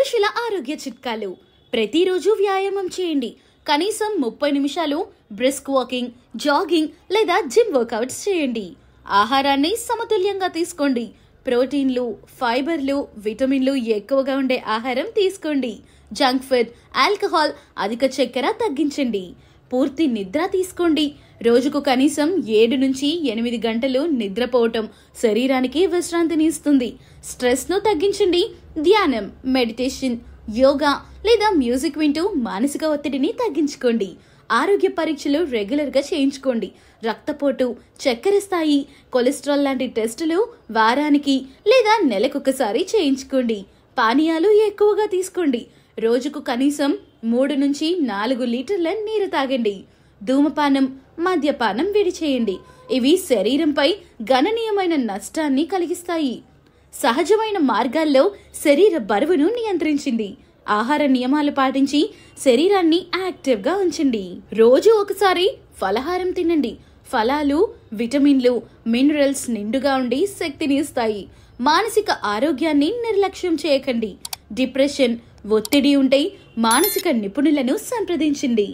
పురుషుల ఆరోగ్య చిట్కాలు. ప్రతిరోజు వ్యాయామం చేయండి. కనీసం 30 నిమిషాలు బ్రిస్క్ వాకింగ్, జాగింగ్ లేదా జిమ్ వర్కౌట్స్ చేయండి. ఆహారాన్ని సమతుల్యంగా తీసుకోండి. ప్రోటీన్లు, ఫైబర్లు, విటమిన్లు ఎక్కువగా ఉండే ఆహారం తీసుకోండి. జంక్ ఫుడ్, ఆల్కహాల్, అధిక చక్కెర తగ్గించండి. పూర్తి నిద్ర తీసుకోండి. రోజుకు కనీసం 7 నుంచి 8 గంటలు నిద్రపోవటం శరీరానికి విశ్రాంతిని ఇస్తుంది. స్ట్రెస్ను తగ్గించండి. ధ్యానం, మెడిటేషన్, యోగా లేదా మ్యూజిక్ వింటూ మానసిక ఒత్తిడిని తగ్గించుకోండి. ఆరోగ్య పరీక్షలు రెగ్యులర్గా చేయించుకోండి. రక్తపోటు, చక్కెర స్థాయి, కొలెస్ట్రాల్ లాంటి టెస్టులు వారానికి లేదా నెలకొకసారి చేయించుకోండి. పానీయాలు ఎక్కువగా తీసుకోండి. రోజుకు కనీసం 3 నుంచి 4 లీటర్ల నీరు తాగండి. ధూమపానం, మద్యపానం విడిచేయండి. ఇవి శరీరంపై గణనీయమైన నష్టాన్ని కలిగిస్తాయి. సహజమైన మార్గాల్లో శరీర బరువును నియంత్రించింది. ఆహార నియమాలు పాటించి శరీరాన్ని యాక్టివ్గా ఉంచండి. రోజు ఒకసారి ఫలహారం తినండి. ఫలాలు విటమిన్లు, మినరల్స్ నిండుగా ఉండి శక్తిని ఇస్తాయి. మానసిక ఆరోగ్యాన్ని నిర్లక్ష్యం చేయకండి. డిప్రెషన్, ఒత్తిడి ఉంటే మానసిక నిపుణులను సంప్రదించండి.